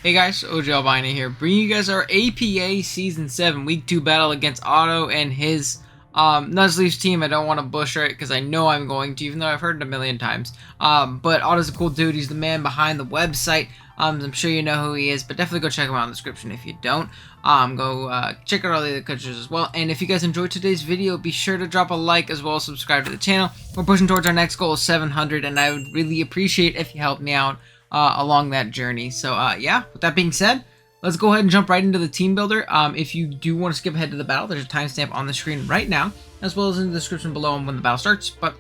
Hey guys, OGalbina here, bringing you guys our APA Season 7 Week 2 battle against Otto and his Nuzleaf's team. I don't want to butcher it because I know I'm going to, even though I've heard it a million times. But Otto's a cool dude. He's the man behind the website. I'm sure you know who he is, but definitely go check him out in the description if you don't. Go check out all the other coaches as well. And if you guys enjoyed today's video, be sure to drop a like as well as subscribe to the channel. We're pushing towards our next goal of 700, and I would really appreciate if you help me out along that journey. So yeah, with that being said, let's go ahead and jump right into the team builder. If you do want to skip ahead to the battle, there's a timestamp on the screen right now, as well as in the description below when the battle starts. But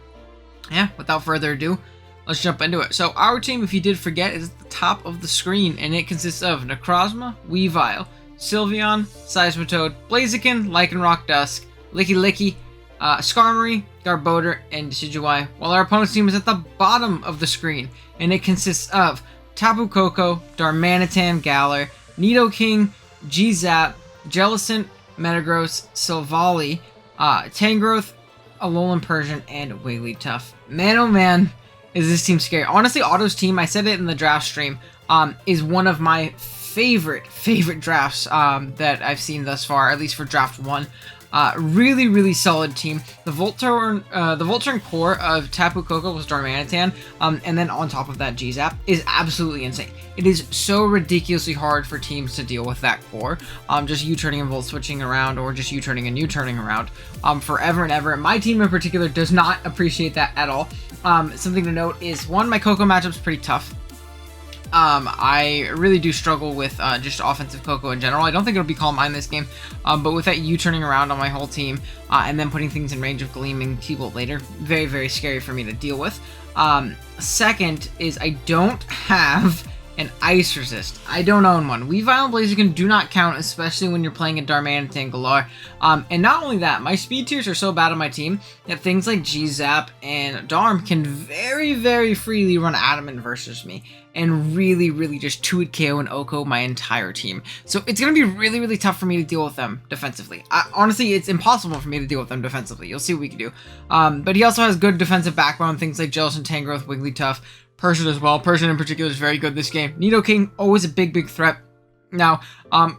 yeah, without further ado, let's jump into it. So our team, if you did forget, is at the top of the screen, and it consists of Necrozma, Weavile, Sylveon, Seismitoad, Blaziken, Lycanroc Dusk, Licky, Skarmory, Garbodor, and Decidueye, while our opponent's team is at the bottom of the screen, and it consists of Tapu Koko, Darmanitan, Galar, Nidoking, G-Zap, Jellicent, Metagross, Silvally, Tangrowth, Alolan Persian, and Wigglytuff. Man, oh man, is this team scary. Honestly, Otto's team, I said it in the draft stream, is one of my favorite drafts that I've seen thus far, at least for draft 1. Really solid team. The Voltorb core of Tapu Koko was Darmanitan, and then on top of that G-Zap is absolutely insane. It is so ridiculously hard for teams to deal with that core. Just U-turning and Volt switching around, or just U-turning and U-turning around forever and ever. My team in particular does not appreciate that at all. Something to note is, one, my Koko matchup's pretty tough. I really do struggle with just offensive Koko in general. I don't think it'll be Calm Mind this game, but with that U-turning around on my whole team, and then putting things in range of Gleaming T-Bolt later, very scary for me to deal with. Second is I don't have an Ice Resist. I don't own one. Weavile and Blaziken do not count, especially when you're playing a Darmanitan Galar. And not only that, my speed tiers are so bad on my team that things like G-Zap and Darm can very freely run Adamant versus me, and really just 2-hit KO and OHKO my entire team. So it's going to be really tough for me to deal with them defensively. Honestly, it's impossible for me to deal with them defensively. You'll see what we can do. But he also has good defensive backbone, things like Jellicent, Tangrowth, Wigglytuff, Persian as well. Persian in particular is very good this game. Nidoking, always a big threat. Now,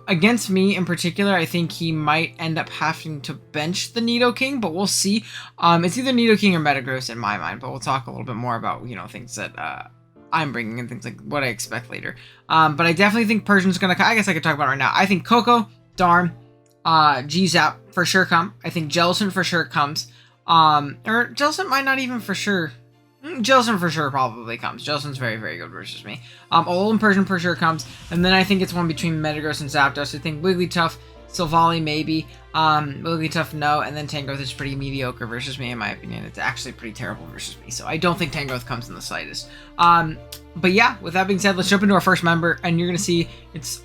against me in particular, I think he might end up having to bench the Nidoking, but we'll see. It's either Nidoking or Metagross in my mind, but we'll talk a little bit more about, you know, things that I'm bringing and things like what I expect later. But I definitely think Persian's gonna, I guess I could talk about it right now. I think Koko, Darm, G-Zap for sure come. I think Jellicent for sure comes. Or Jellicent might not even for sure. Jellicent for sure probably comes. Jellicent's very good versus me. Alolan Persian for sure comes. And then I think it's one between Metagross and Zapdos. I think Wigglytuff, Silvally maybe. Wigglytuff no. And then Tangrowth is pretty mediocre versus me in my opinion. It's actually pretty terrible versus me. So I don't think Tangrowth comes in the slightest. But yeah, with that being said, let's jump into our first member. And you're going to see it's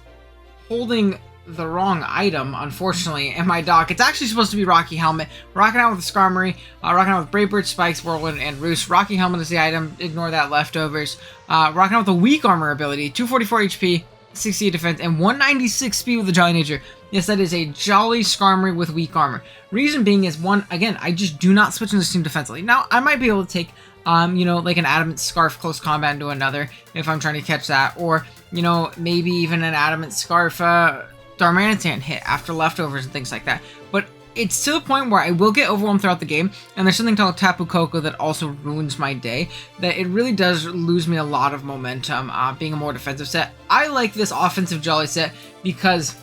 holding the wrong item, unfortunately, in my dock. It's actually supposed to be Rocky Helmet. Rocking out with Skarmory, rocking out with Brave Bird, Spikes, Whirlwind, and Roost. Rocky Helmet is the item. Ignore that, leftovers. Rocking out with the Weak Armor ability, 244 HP, 68 defense, and 196 speed with the Jolly Nature. Yes, that is a Jolly Skarmory with Weak Armor. Reason being is, one, again, I just do not switch in this team defensively. Now, I might be able to take, you know, like an Adamant Scarf close combat into another if I'm trying to catch that, or, you know, maybe even an Adamant Scarf, Darmanitan hit after leftovers and things like that. But it's to the point where I will get overwhelmed throughout the game, and there's something called Tapu Koko that also ruins my day, that it really does lose me a lot of momentum being a more defensive set. I like this offensive Jolly set because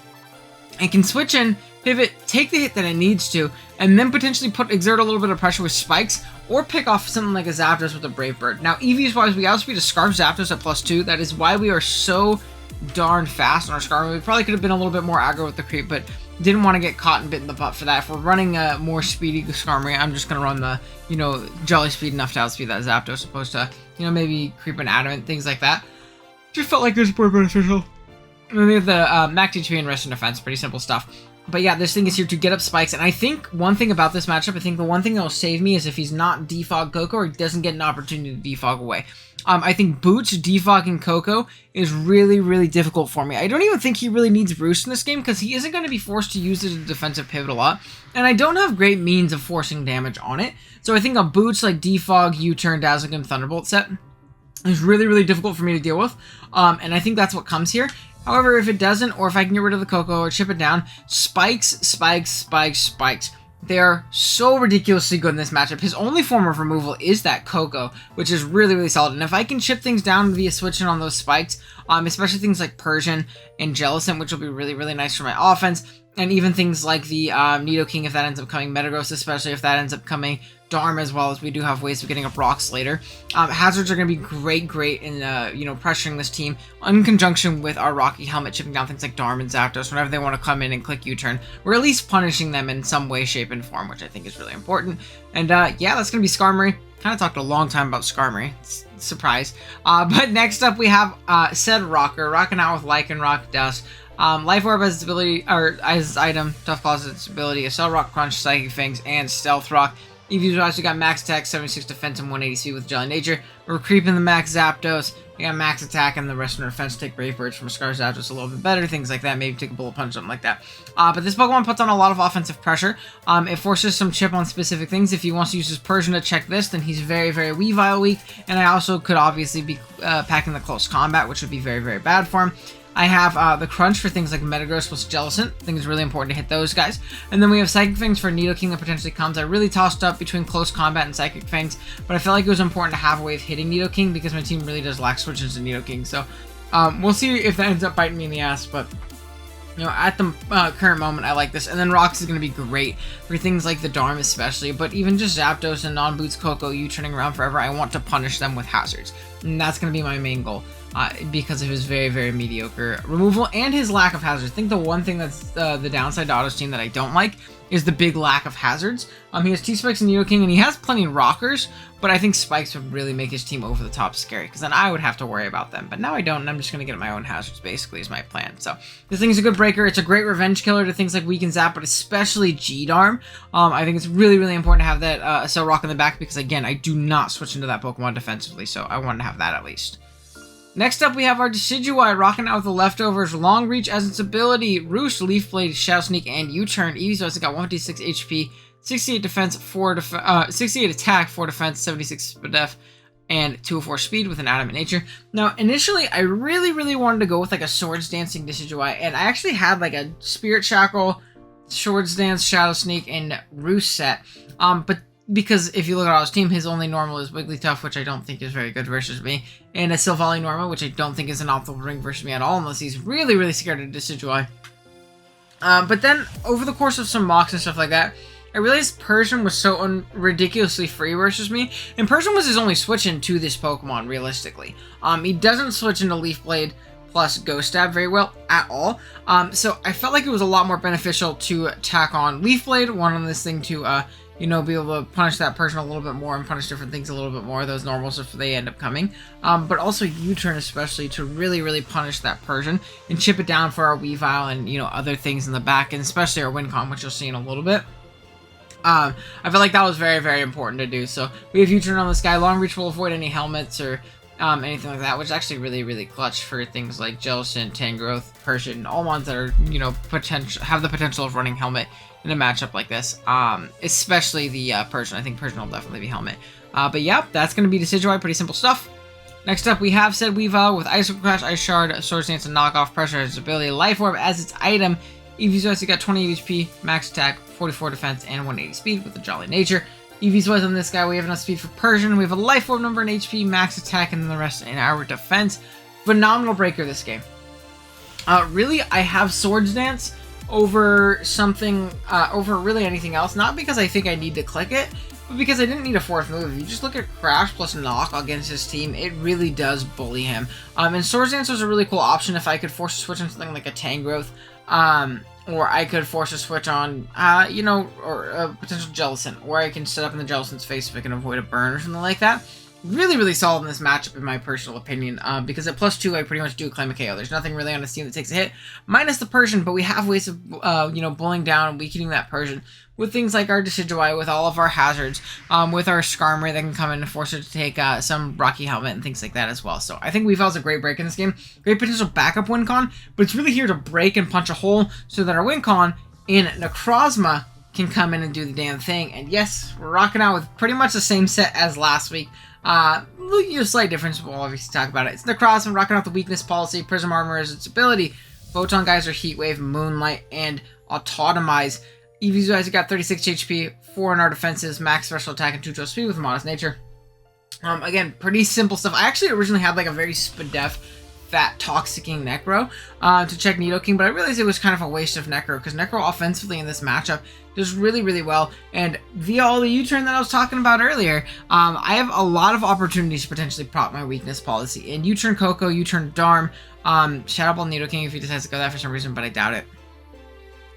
it can switch in, pivot, take the hit that it needs to, and then potentially exert a little bit of pressure with Spikes, or pick off something like a Zapdos with a Brave Bird. Now, EVs wise, we outspeed a Scarf Zapdos at +2. That is why we are so darn fast on our Skarmory. We probably could have been a little bit more aggro with the creep, but didn't want to get caught and bit in the butt for that. If we're running a more speedy Skarmory, I'm just going to run the, you know, Jolly speed enough to outspeed that Zapdos, opposed to, you know, maybe creep an Adamant, things like that. Just felt like it was more beneficial. And then we have the Max HP and Rest and Defense, pretty simple stuff. But yeah, this thing is here to get up spikes, and I think one thing about this matchup, I think the one thing that will save me is if he's not defog Koko, or he doesn't get an opportunity to defog away. I think Boots defogging Koko is really difficult for me. I don't even think he really needs Roost in this game, because he isn't going to be forced to use it as a defensive pivot a lot, and I don't have great means of forcing damage on it. So I think a Boots like defog, U-turn, Dazzling, and Thunderbolt set is really difficult for me to deal with, and I think that's what comes here. However, if it doesn't, or if I can get rid of the Coco or chip it down, spikes, spikes, spikes, spikes. They are so ridiculously good in this matchup. His only form of removal is that Coco, which is really, really solid. And if I can chip things down via switching on those spikes, especially things like Persian and Jellicent, which will be really, really nice for my offense, and even things like the Nidoking, if that ends up coming, Metagross, especially if that ends up coming, Darm, as well as we do have ways of getting up rocks later. Hazards are going to be great in, pressuring this team in conjunction with our Rocky Helmet, chipping down things like Darm and Zapdos whenever they want to come in and click U-turn. We're at least punishing them in some way, shape, and form, which I think is really important. And yeah, that's going to be Skarmory. Kind of talked a long time about Skarmory. Surprise. But next up we have said Rocker, rocking out with Lycanroc, Dust. Life Orb has its ability, or as its item, Tough Claws has its ability, Accel Rock, Crunch, Psychic Fangs, and Stealth Rock. Eevee's also got max attack, 76 defense, and 180 speed with Jelly Nature. We're creeping the max Zapdos. We got max attack and the rest of our defense. Take Brave Birds from Scar Zapdos a little bit better, things like that. Maybe take a Bullet Punch, something like that. But this Pokemon puts on a lot of offensive pressure. It forces some chip on specific things. If he wants to use his Persian to check this, then he's very, very Weavile weak. And I also could obviously be packing the Close Combat, which would be very, very bad for him. I have the Crunch for things like Metagross plus Jellicent. I think it's really important to hit those guys. And then we have Psychic Fangs for Nidoking that potentially comes. I really tossed up between Close Combat and Psychic Fangs, but I felt like it was important to have a way of hitting Nidoking because my team really does lack switches to Nidoking. So we'll see if that ends up biting me in the ass, but you know, at the current moment, I like this. And then Rocks is going to be great for things like the Darm especially, but even just Zapdos and non-Boots Coco, you turning around forever, I want to punish them with hazards. And that's going to be my main goal. Because of his very, very mediocre removal and his lack of hazards. I think the one thing that's the downside to Otto's team that I don't like is the big lack of hazards. He has T-Spikes and Nidoking, and he has plenty of Rockers, but I think Spikes would really make his team over the top scary, because then I would have to worry about them. But now I don't, and I'm just going to get my own hazards, basically, is my plan. So this thing is a good breaker. It's a great revenge killer to things like Weaken Zap, but especially G-Darm. I think it's really, really important to have that Accel Rock in the back, because, again, I do not switch into that Pokemon defensively, so I want to have that at least. Next up, we have our Decidueye rocking out with the leftovers. Long Reach as its ability. Roost, Leaf Blade, Shadow Sneak, and U-Turn. Eevee's also got 156 HP, 68 defense, 68 attack, 4 defense, 76 def, and 204 speed with an Adamant Nature. Now, initially, I really, really wanted to go with like a Swords Dancing Decidueye, and I actually had like a Spirit Shackle, Swords Dance, Shadow Sneak, and Roost set. But because if you look at Otto's team, his only normal is Wigglytuff, which I don't think is very good versus me, and a Silvally normal, which I don't think is an optimal ring versus me at all, unless he's really, really scared of Decidueye. But then, over the course of some mocks and stuff like that, I realized Persian was so ridiculously free versus me, and Persian was his only switch into this Pokemon, realistically. He doesn't switch into Leaf Blade plus Ghost Stab very well at all, so I felt like it was a lot more beneficial to tack on Leaf Blade, one on this thing to, be able to punish that person a little bit more and punish different things a little bit more, those normals if they end up coming. But also U-Turn especially to really, really punish that Persian and chip it down for our Weavile and, other things in the back, and especially our Wincon, which you'll see in a little bit. I feel like that was very, very important to do. So we have U-Turn on this guy. Long Reach will avoid any helmets or anything like that, which is actually really, really clutch for things like Jellicent, Tangrowth, Persian, all ones that are, have the potential of running helmet in a matchup like this, especially the Persian. I think Persian will definitely be helmet. But yeah, that's going to be Decidueye. Pretty simple stuff. Next up, we have said Weavile with Ice Crash, Ice Shard, Swords Dance, and Knockoff. Pressure as its ability. Life Orb as its item. Eevee's also got 20 HP, max attack, 44 defense, and 180 speed with a Jolly Nature. Eevee's was on this guy. We have enough speed for Persian. We have a Life Orb number in HP, max attack, and then the rest in our defense. Phenomenal breaker this game. Really, I have Swords Dance over something, over really anything else. Not because I think I need to click it, but because I didn't need a fourth move. If you just look at Crash plus Knock against his team, it really does bully him. And Swords Dance was a really cool option if I could force a switch on something like a Tangrowth, or I could force a switch on, or a potential Jellicent, or I can set up in the Jellicent's face if I can avoid a burn or something like that. Really, really solid in this matchup, in my personal opinion, because at +2, I pretty much do claim a KO. There's nothing really on his team that takes a hit, minus the Persian, but we have ways of, bullying down and weakening that Persian with things like our Decidueye, with all of our hazards, with our Skarmory that can come in and force it to take some Rocky Helmet and things like that as well. So I think Weavile's a great break in this game. Great potential backup Wincon, but it's really here to break and punch a hole so that our Wincon in Necrozma can come in and do the damn thing. And yes, we're rocking out with pretty much the same set as last week. Slight difference, we'll obviously talk about it. It's the cross and rocking out the weakness policy. Prism Armor is its ability. Photon Geyser, Heat Wave, Moonlight, and Autotomize. EV's guys got 36 HP, 4 in our defenses, max special attack, and 2 drill speed with modest nature. Again, pretty simple stuff. I actually originally had like a very spadef, fat, toxicking Necro to check Nidoking, but I realized it was kind of a waste of Necro, because Necro offensively in this matchup does really, really well, and via all the U-turn that I was talking about earlier, I have a lot of opportunities to potentially prop my weakness policy. And U-turn Coco, U-turn Darm, Shadow Ball Nidoking if he decides to go that for some reason, but I doubt it.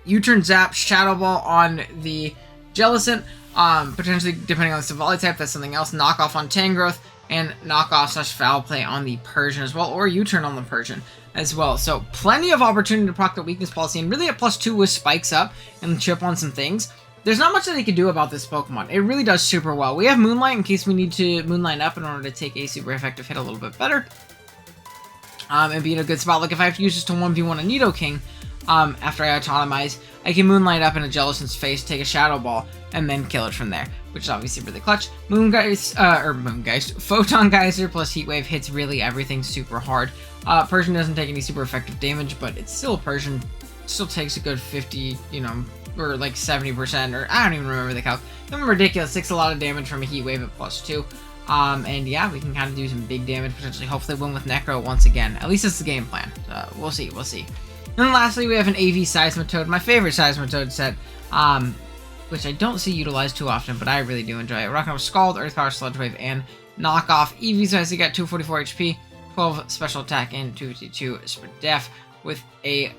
U-turn Zap, Shadow Ball on the Jellicent, potentially depending on the Savali type, that's something else. Knockoff on Tangrowth, and knockoff / foul play on the Persian as well, or U-turn on the Persian as well. So plenty of opportunity to proc the weakness policy, and really at +2 with spikes up and chip on some things. There's not much that they can do about this Pokemon. It really does super well. We have Moonlight in case we need to Moonlight up in order to take a super effective hit a little bit better. And be in a good spot. Like if I have to use this to 1v1 a Nidoking, after I autonomize, I can Moonlight up in a Jellicent's face, take a Shadow Ball, and then kill it from there, which is obviously really clutch. Moongeist, Photon Geyser plus Heat Wave hits really everything super hard. Persian doesn't take any super effective damage, but it's still Persian. Still takes a good 50, or like 70%, or I don't even remember the calc. Something ridiculous. Takes a lot of damage from a Heat Wave at +2. And yeah, we can kind of do some big damage, potentially, hopefully win with Necro once again. At least that's the game plan. We'll see. And then lastly, we have an AV Seismitoad, my favorite Seismitoad set, which I don't see utilized too often, but I really do enjoy it. Rocking up Scald, Earth Power, Sludge Wave, and Knockoff. EV's actually got 244 HP, 12 special attack, and 252 def with a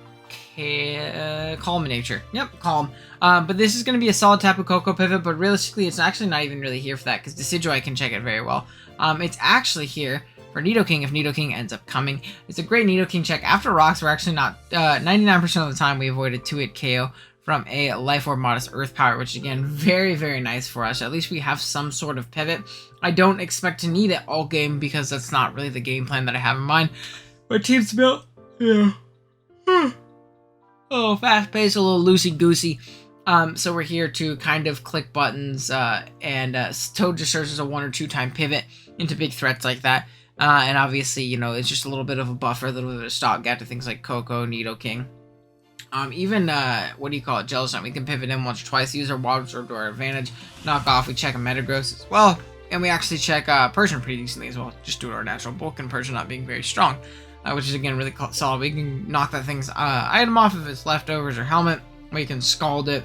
Calm nature. Yep, Calm. But this is going to be a solid Tapu Koko pivot, but realistically, it's actually not even really here for that, because Decidueye can check it very well. It's actually here for Nidoking if Nidoking ends up coming. It's a great Nidoking check. After Rocks, we're actually not, 99% of the time we avoided 2-hit KO from a Life Orb Modest Earth Power, which again, very, very nice for us. At least we have some sort of pivot. I don't expect to need it all game, because that's not really the game plan that I have in mind. But Team's built, yeah. Oh, fast paced, a little loosey-goosey. So we're here to kind of click buttons, and Toad just serves as a 1 or 2 time pivot into big threats like that. And obviously, it's just a little bit of a buffer, a little bit of a stopgap to things like Coco, Nidoking. Even, Jellicent, we can pivot in once or twice, use our Water Absorb to our advantage, knock off, we check a Metagross as well, and we actually check Persian pretty decently as well, just due to our natural bulk and Persian not being very strong. Which is again really solid. We can knock that thing's item off of its leftovers or helmet. We can Scald it,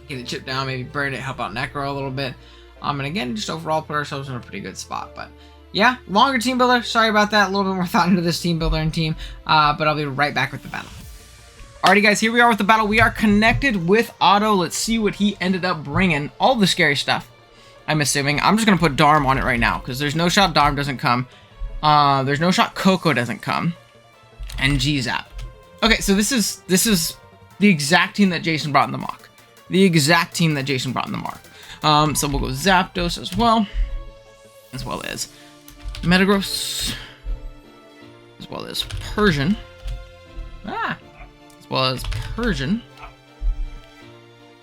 get it chipped down, maybe burn it, help out Necro a little bit. And again, just overall put ourselves in a pretty good spot. But yeah, longer team builder. Sorry about that. A little bit more thought into this team builder and team. But I'll be right back with the battle. Alrighty guys, here we are with the battle. We are connected with Otto. Let's see what he ended up bringing. All the scary stuff, I'm assuming. I'm just going to put Darm on it right now, because there's no shot Darm doesn't come. There's no shot Coco doesn't come, and G-Zap. Okay, so this is the exact team that Jason brought in the mock. So we'll go Zapdos as well as Metagross, as well as Persian,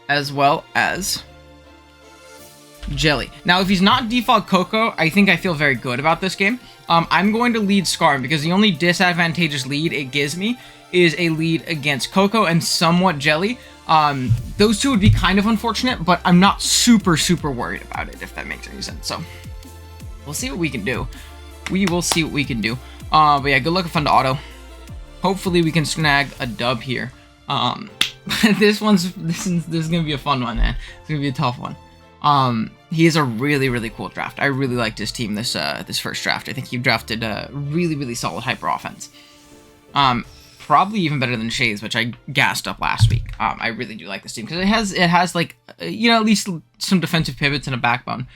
as well as Jelly. Now, if he's not default Coco, I think I feel very good about this game. I'm going to lead Scarm, because the only disadvantageous lead it gives me is a lead against Coco and somewhat Jelly. Those two would be kind of unfortunate, but I'm not super worried about it, if that makes any sense. So we'll see what we can do. But yeah, good luck and fun to Otto. Hopefully we can snag a dub here. This is gonna be a fun one, man. It's gonna be a tough one. He is a really cool draft. I really liked his team this first draft. I think he drafted a really solid hyper offense. Probably even better than Shay's, which I gassed up last week. I really do like this team, because it has like, at least some defensive pivots and a backbone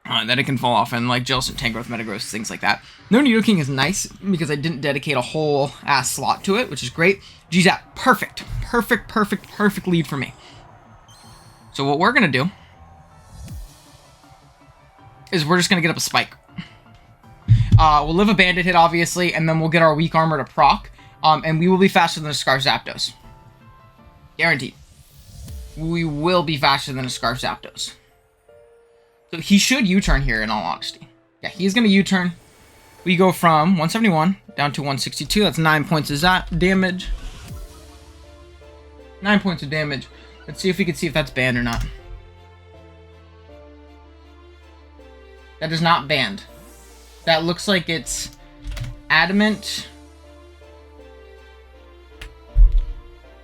that it can fall off, and like Jellicent, Tangrowth, Metagross, things like that. No Nidoking is nice, because I didn't dedicate a whole ass slot to it, which is great. G-Zap, perfect lead for me. So what we're gonna do is we're just going to get up a Spike. We'll live a Bandit hit, obviously, and then we'll get our Weak Armor to proc, and we will be faster than a Scarf Zapdos. Guaranteed. We will be faster than a Scarf Zapdos. So he should U-turn here, in all honesty. Yeah, he's going to U-turn. We go from 171 down to 162. That's 9 points of damage. 9 points of damage. Let's see if we can see if that's banned or not. That is not banned. That looks like it's adamant.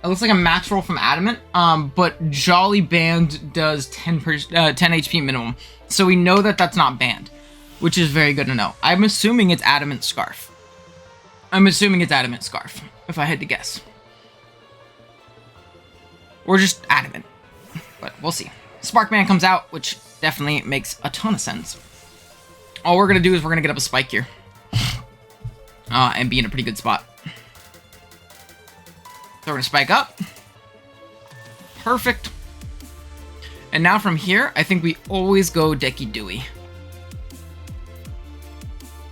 It looks like a max roll from adamant. But Jolly Band does 10 HP minimum. So we know that that's not banned, which is very good to know. I'm assuming it's adamant scarf. If I had to guess. Or just adamant. But we'll see. Sparkman comes out, which definitely makes a ton of sense. All we're going to do is we're going to get up a spike here. And be in a pretty good spot. So we're going to spike up. Perfect. And now from here, I think we always go Decky Dewey.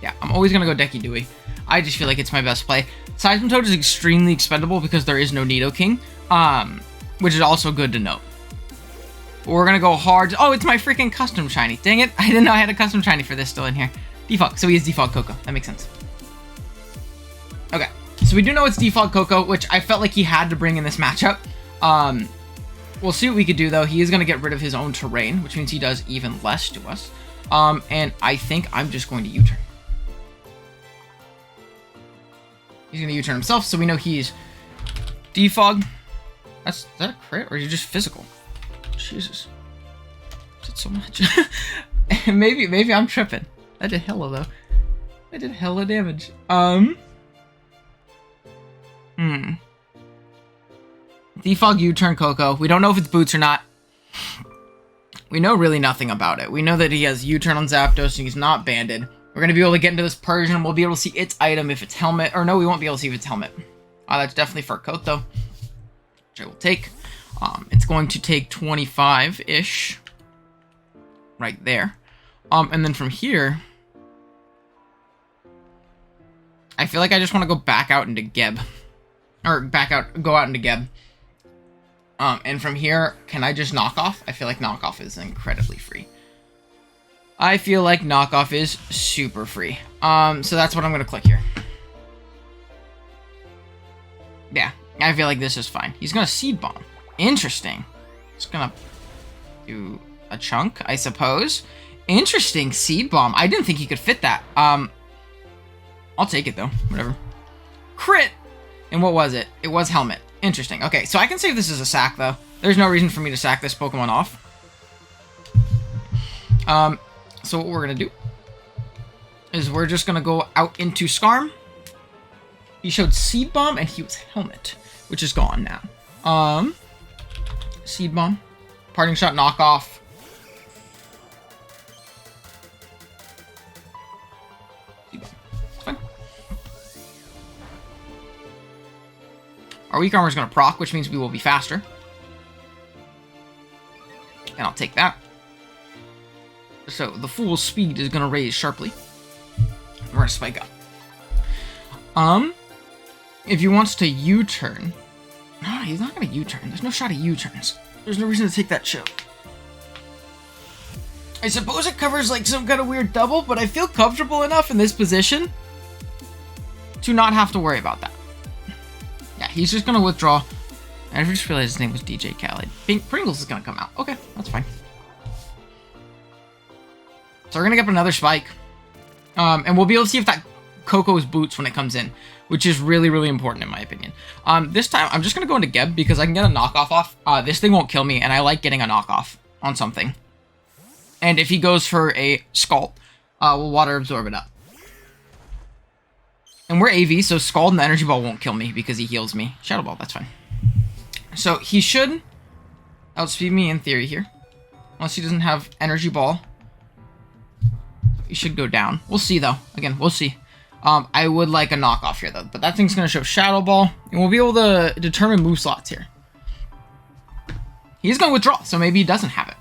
Yeah, I'm always going to go Decky Dewey. I just feel like it's my best play. Seismitoad is extremely expendable because there is no Nidoking. Which is also good to note. We're going to go hard. Oh, it's my freaking custom shiny. Dang it. I didn't know I had a custom shiny for this still in here. Defog. So he is Defog Coco. That makes sense. Okay. So we do know it's Defog Coco, which I felt like he had to bring in this matchup. We'll see what we could do, though. He is going to get rid of his own terrain, which means he does even less to us. And I think I'm just going to U-turn. He's going to U-turn himself, so we know he's Defog. Is that a crit, or is he just physical? Jesus. Is it so much? maybe I'm tripping. That did hella, though. That did hella damage. Defog U-turn Coco. We don't know if it's boots or not. We know really nothing about it. We know that he has U-turn on Zapdos and he's not banded. We're going to be able to get into this Persian. We'll be able to see its item if it's helmet. Or no, we won't be able to see if it's helmet. That's definitely fur coat, though. Which I will take. It's going to take 25-ish. Right there. And then from here, I feel like I just want to go back out into Geb. Or go out into Geb. And from here, can I just knock off? I feel like knockoff is incredibly free. I feel like knockoff is super free. So that's what I'm going to click here. Yeah, I feel like this is fine. He's going to Seed Bomb. Interesting. He's going to do a chunk, I suppose. Interesting, Seed Bomb. I didn't think he could fit that. I'll take it, though. Whatever. Crit! And what was it? It was Helmet. Interesting. Okay, so I can save this as a sack, though. There's no reason for me to sack this Pokemon off. So what we're going to do is we're just going to go out into Skarm. He showed Seed Bomb, and he was Helmet, which is gone now. Seed Bomb. Parting Shot knockoff. Seed Bomb. It's fine. Our weak armor is going to proc, which means we will be faster. And I'll take that. So the Fool's speed is going to raise sharply. We're going to spike up. If he wants to U-turn... No, he's not going to U-turn. There's no shot of U-turns. There's no reason to take that chip. I suppose it covers like some kind of weird double, but I feel comfortable enough in this position to not have to worry about that. Yeah, he's just going to withdraw. I just realized his name was DJ Khaled. Pringles is going to come out. Okay, that's fine. So we're going to get up another spike. And we'll be able to see if that Coco's boots when it comes in, which is really, really important in my opinion. This time, I'm just going to go into Geb because I can get a knockoff off. This thing won't kill me, and I like getting a knockoff on something. And if he goes for a Scald, we'll Water Absorb it up. And we're AV, so Scald and the Energy Ball won't kill me because he heals me. Shadow Ball, that's fine. So he should outspeed me in theory here. Unless he doesn't have Energy Ball. He should go down. We'll see, though. Again, we'll see. I would like a knockoff here, though. But that thing's going to show Shadow Ball. And we'll be able to determine move slots here. He's going to withdraw, so maybe he doesn't have it.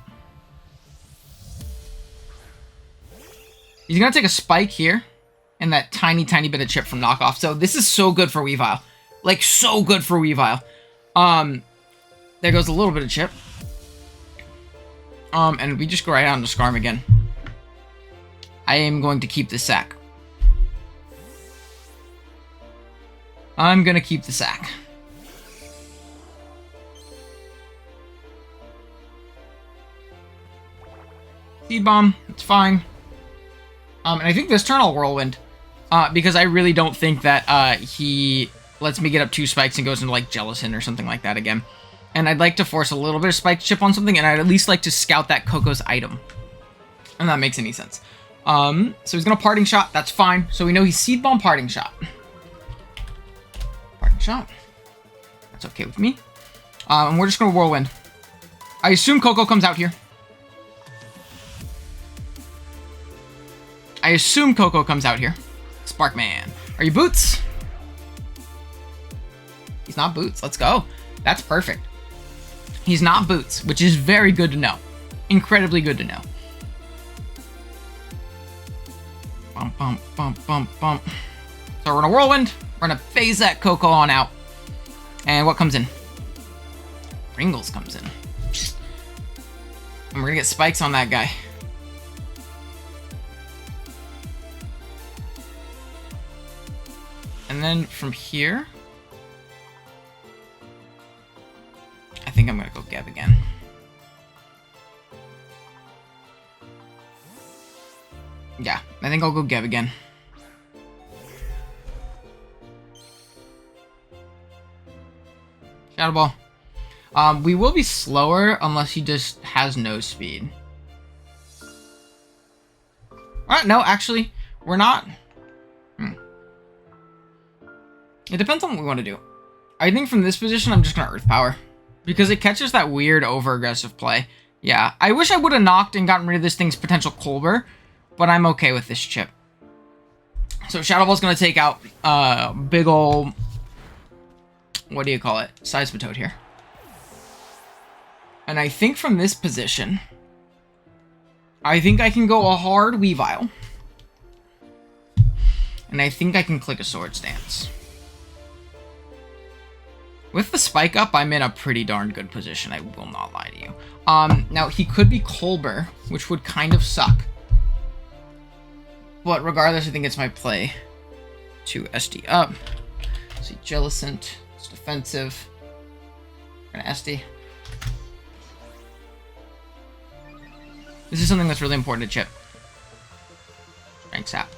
He's going to take a Spike here. And that tiny, tiny bit of chip from knockoff. So this is so good for Weavile. Like, so good for Weavile. There goes a little bit of chip. And we just go right out into Skarm again. I am going to keep the sack. I'm going to keep the sack. Seed Bomb, it's fine. And I think this turn I'll Whirlwind. Because I really don't think that he lets me get up 2 spikes and goes into like Jellicent or something like that again. And I'd like to force a little bit of spike chip on something, and I'd at least like to scout that Coco's item. And that makes any sense. So he's gonna Parting Shot, that's fine. So we know he's Seed Bomb, Parting Shot. Parting Shot. That's okay with me. And we're just gonna Whirlwind. I assume Coco comes out here. I assume Coco comes out here. Sparkman. Are you Boots? He's not Boots. Let's go. That's perfect. He's not Boots, which is very good to know. Incredibly good to know. Bump, bump, bump, bump, bump. So we're gonna Whirlwind. We're gonna phase that Coco on out. And what comes in? Pringles comes in. And we're gonna get spikes on that guy. And then from here, I think I'm gonna go Geb again. Yeah, I think I'll go Geb again. Shadow Ball. We will be slower unless he just has no speed. No, actually, we're not. It depends on what we want to do. I think from this position, I'm just going to Earth Power. Because it catches that weird over-aggressive play. Yeah, I wish I would have knocked and gotten rid of this thing's potential Colbur. But I'm okay with this chip. So Shadow Ball's going to take out big ol'... What do you call it? Seismitoad here. And I think from this position, I think I can go a hard Weavile. And I think I can click a Swords Dance. With the spike up, I'm in a pretty darn good position, I will not lie to you. Now, he could be Colbur, which would kind of suck. But regardless, I think it's my play to SD up. See, Jellicent, it's defensive. We're gonna SD. This is something that's really important to chip. Strength Sap.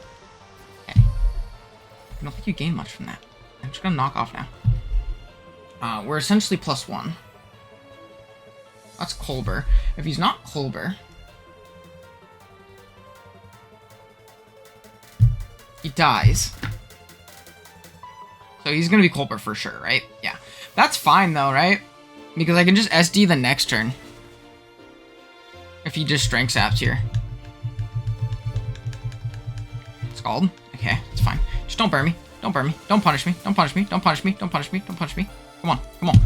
Okay. I don't think you gain much from that. I'm just gonna knock off now. We're essentially +1. That's Colbur. If he's not Colbur, he dies. So he's gonna be Colbur for sure, right? Yeah. That's fine though, right? Because I can just SD the next turn. If he just Strength Saps here. Scald? Okay, it's fine. Just don't burn me. Don't burn me. Don't punish me. Don't punish me. Don't punish me. Don't punish me. Don't punish me. Come on. Come on.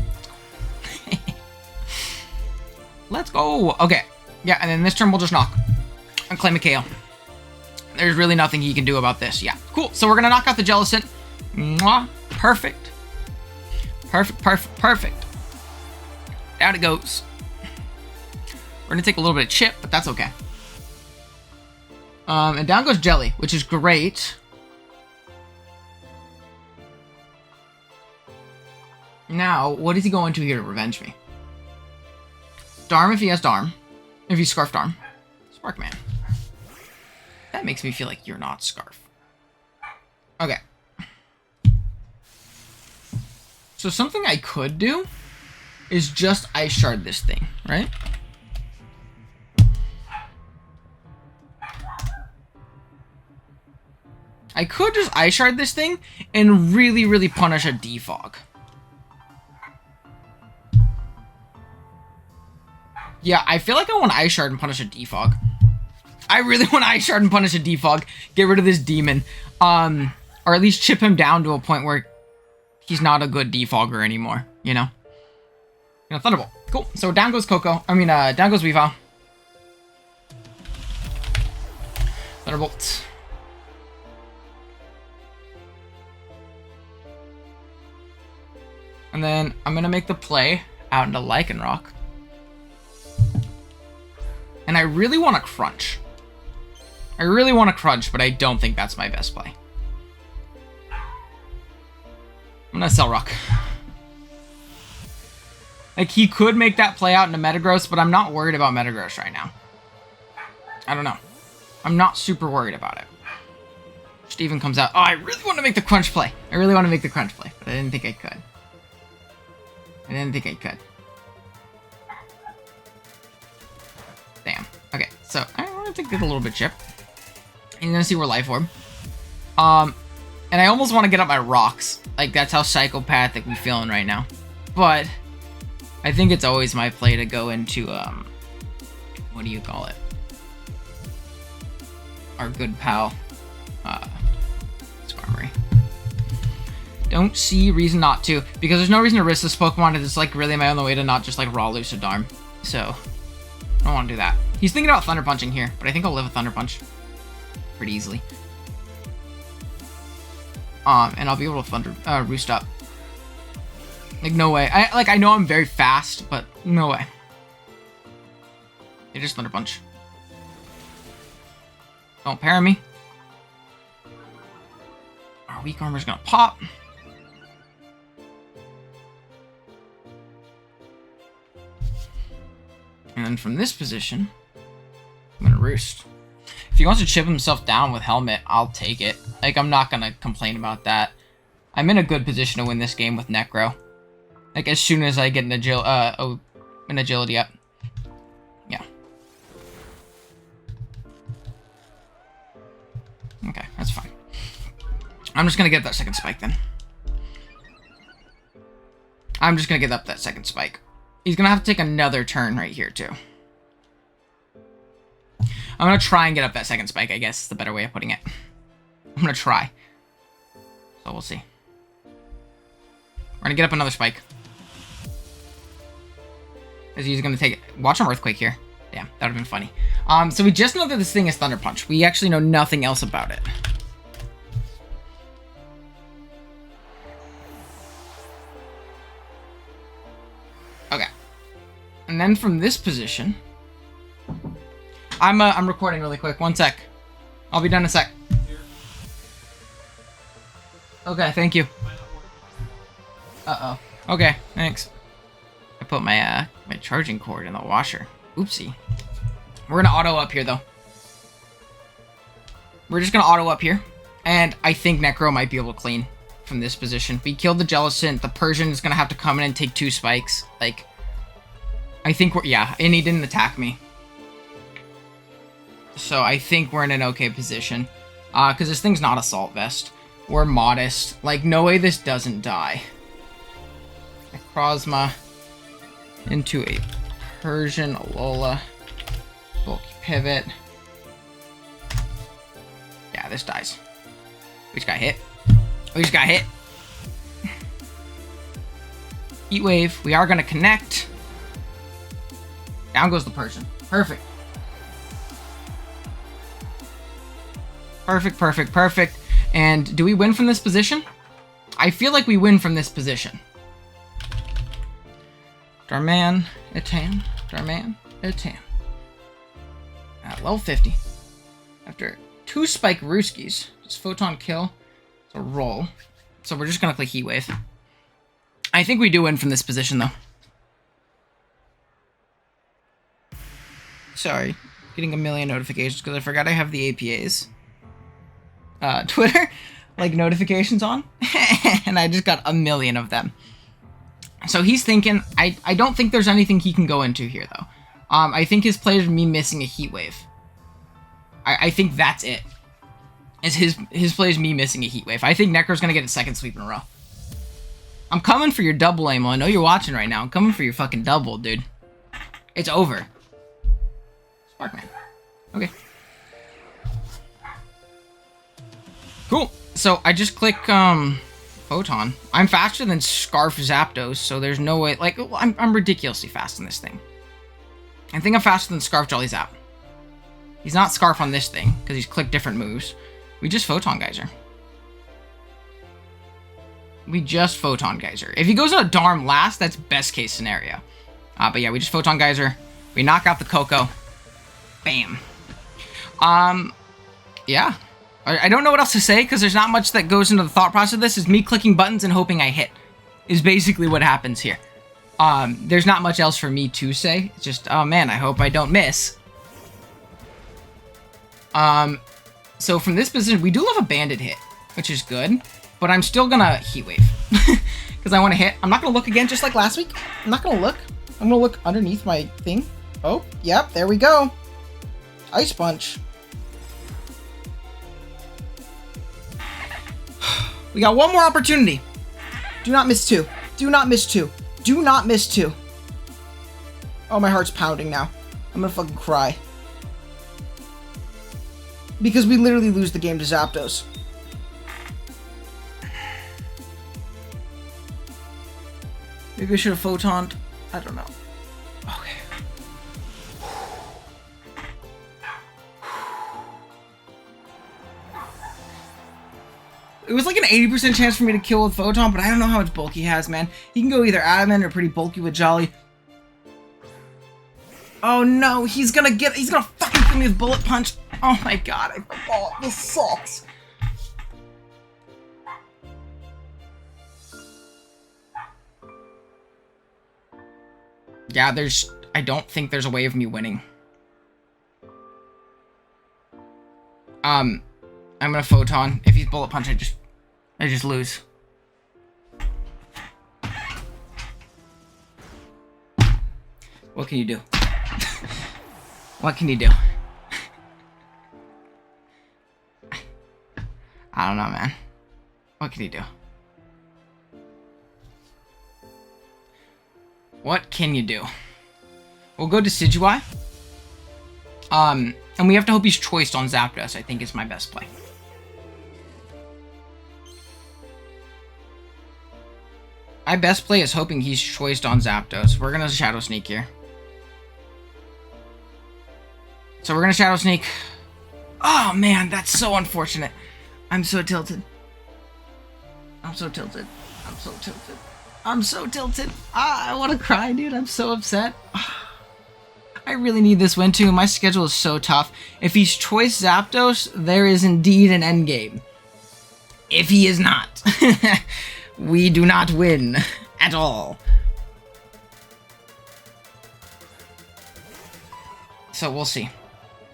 Let's go. Okay. Yeah, and then this turn we'll just knock. And claim a KO. There's really nothing he can do about this. Yeah, cool. So we're going to knock out the Jellicent. Mwah. Perfect. Perfect, perfect, perfect. Out it goes. We're going to take a little bit of chip, but that's okay. And down goes Jelly, which is great. Now, what is he going to here to revenge me? Darm if he has Darm. If he's Scarf Darm. Sparkman. That makes me feel like you're not Scarf. Okay. So something I could do is just Ice Shard this thing, right? I could just Ice Shard this thing and really, really punish a Defog. Yeah, I feel like I want to Ice Shard and punish a Defog. I really want to Ice Shard and punish a Defog. Get rid of this demon. Or at least chip him down to a point where he's not a good Defogger anymore, you know? Thunderbolt. Cool. So down goes Coco. I mean, down goes Weavile. Thunderbolt. And then I'm going to make the play out into Lycanroc. And I really want to Crunch. I really want to crunch, but I don't think that's my best play. I'm gonna sell Rock. Like, he could make that play out into Metagross, but I'm not worried about Metagross right now. I don't know. I'm not super worried about it. Steven comes out. Oh, I really want to make the crunch play. I really want to make the crunch play, but I didn't think I could. Damn. Okay, so I want to get a little bit chip. You're gonna see we're Life Orb. And I almost want to get up my rocks. Like, that's how psychopathic we're feeling right now. But I think it's always my play to go into, what do you call it? Our good pal, Skarmory. Don't see reason not to, because there's no reason to risk this Pokemon. It's like really my only way to not just like raw Lucidarm. So I don't want to do that. He's thinking about Thunder Punching here, but I think I'll live with Thunder Punch pretty easily. And I'll be able to Thunder Roost up. Like, no way. I know I'm very fast, but no way. They just Thunder Punch. Don't parry me. Our weak armor's gonna pop. And then from this position, I'm gonna Roost. If he wants to chip himself down with Helmet, I'll take it. Like, I'm not gonna complain about that. I'm in a good position to win this game with Necro. Like, as soon as I get an agility up. Yeah. Okay, that's fine. I'm just gonna get that second spike then. I'm just gonna get up that second spike. He's gonna have to take another turn right here, too. I'm gonna try and get up that second spike, I guess is the better way of putting it. I'm gonna try. So we'll see. We're gonna get up another spike. As he's gonna take it. Watch him Earthquake here. Damn, that would've been funny. So we just know that this thing is Thunder Punch. We actually know nothing else about it. Okay. And then from this position, I'm recording really quick. 1 sec. I'll be done in a sec. Okay, thank you. Uh-oh. Okay, thanks. I put my my charging cord in the washer. Oopsie. We're gonna auto up here though. We're just gonna auto up here. And I think Necro might be able to clean from this position. We killed the Jellicent. The Persian is gonna have to come in and take 2 spikes. Like, I think we're, yeah, and he didn't attack me. So I think we're in an okay position. Because this thing's not Assault Vest. We're modest. Like, no way this doesn't die. Necrozma into a Persian Alola. Bulky Pivot. Yeah, this dies. We just got hit. We just got hit. Heat Wave. We are going to connect. Down goes the Persian. Perfect. Perfect, perfect, perfect. And do we win from this position? I feel like we win from this position. Darman, Etan, Darman, Etan. At level 50. After 2 Spike Rooskies. Just Photon Kill. It's a roll. So we're just going to click Heat Wave. I think we do win from this position, though. Sorry. Getting a million notifications because I forgot I have the APAs. Twitter, like, notifications on. And I just got a million of them. So he's thinking, I don't think there's anything he can go into here, though. I think his play is me missing a Heat Wave. I think that's it. Is his play is me missing a Heat Wave. I think Necro's gonna get a second sweep in a row. I'm coming for your double, Amo. I know you're watching right now. I'm coming for your fucking double, dude. It's over. Sparkman. Okay. Cool. So I just click Photon. I'm faster than Scarf Zapdos, so there's no way. Like, I'm ridiculously fast in this thing. I think I'm faster than Scarf Jolly Zap. He's not Scarf on this thing because he's clicked different moves. We just Photon Geyser. We just Photon Geyser. If he goes on a Darm last, that's best case scenario. But yeah, we just Photon Geyser. We knock out the Coco. Bam. yeah. I don't know what else to say because there's not much that goes into the thought process of this. Is me clicking buttons and hoping I hit is basically what happens here. There's not much else for me to say. It's just, oh man, I hope I don't miss. So from this position, we do love a bandit hit, which is good, but I'm still gonna heat wave because I want to hit. I'm not gonna look again, just like last week. I'm not gonna look. I'm gonna look underneath my thing. Oh, yep, there we go. Ice punch. We got one more opportunity. Do not miss two. Do not miss two. Do not miss two. Oh, my heart's pounding now. I'm gonna fucking cry. Because we literally lose the game to Zapdos. Maybe I should have photoned. I don't know. Okay. It was like an 80% chance for me to kill with Photon, but I don't know how much bulk he has, man. He can go either Adamant or pretty bulky with Jolly. Oh no, he's gonna fucking kill me with Bullet Punch. Oh my god, this sucks. Yeah, I don't think there's a way of me winning. I'm gonna Photon. If he's Bullet Punch, I just lose. What can you do? What can you do? I don't know, man. What can you do? What can you do? We'll go to Decidueye. And we have to hope he's choiced on Zapdos, I think is my best play. My best play is hoping he's choiced on Zapdos. We're gonna Shadow Sneak here. So we're gonna Shadow Sneak. Oh man, that's so unfortunate. I'm so tilted. I'm so tilted. I'm so tilted. I'm so tilted. I want to cry, dude. I'm so upset. I really need this win too. My schedule is so tough. If he's choice Zapdos, there is indeed an endgame. If he is not, we do not win at all. So we'll see.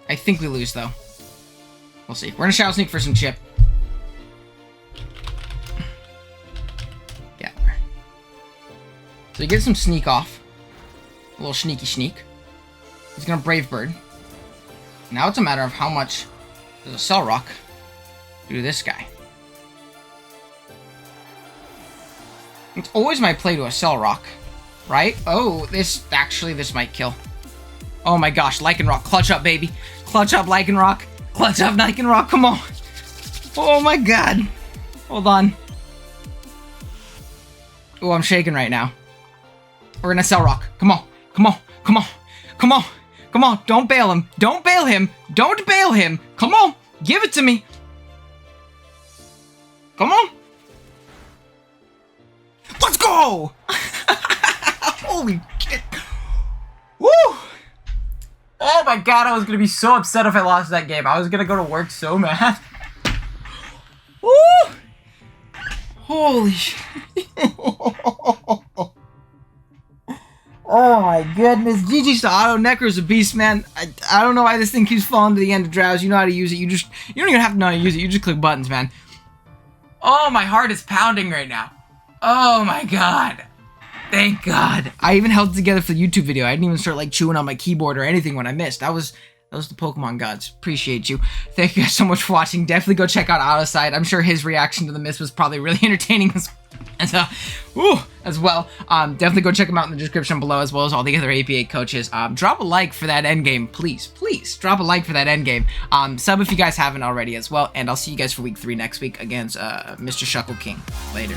I think we lose though. We'll see. We're gonna Shadow Sneak for some chip. Yeah. So he gets some sneak off. A little sneaky sneak. He's gonna Brave Bird. Now it's a matter of how much does a Cell Rock do to this guy. It's always my play to a Cell Rock, right? Oh, this might kill. Oh my gosh, Lycanroc, clutch up, baby. Clutch up, Lycanroc. Clutch up, Lycanroc, come on. Oh my god. Hold on. Oh, I'm shaking right now. We're gonna Cell Rock. Come on, come on, come on, come on, come on. Don't bail him. Don't bail him. Don't bail him. Come on, give it to me. Come on. Let's go! Holy shit. Woo! Oh my god, I was gonna be so upset if I lost that game. I was gonna go to work so mad. Woo! Holy shit. Oh my goodness. GG's to Auto. Necro's a beast, man. I don't know why this thing keeps falling to the end of drowse. You know how to use it. You don't even have to know how to use it. You just click buttons, man. Oh, my heart is pounding right now. Oh my god. Thank god. I even held it together for the YouTube video. I didn't even start like chewing on my keyboard or anything when I missed. That was the Pokemon gods. Appreciate you. Thank you guys so much for watching. Definitely go check out Auto's side. I'm sure his reaction to the miss was probably really entertaining as well. Definitely go check him out in the description below, as well as all the other APA coaches. Drop a like for that endgame, please. Please drop a like for that endgame. Sub if you guys haven't already as well. And I'll see you guys for week 3 next week against Mr. Shuckle King. Later.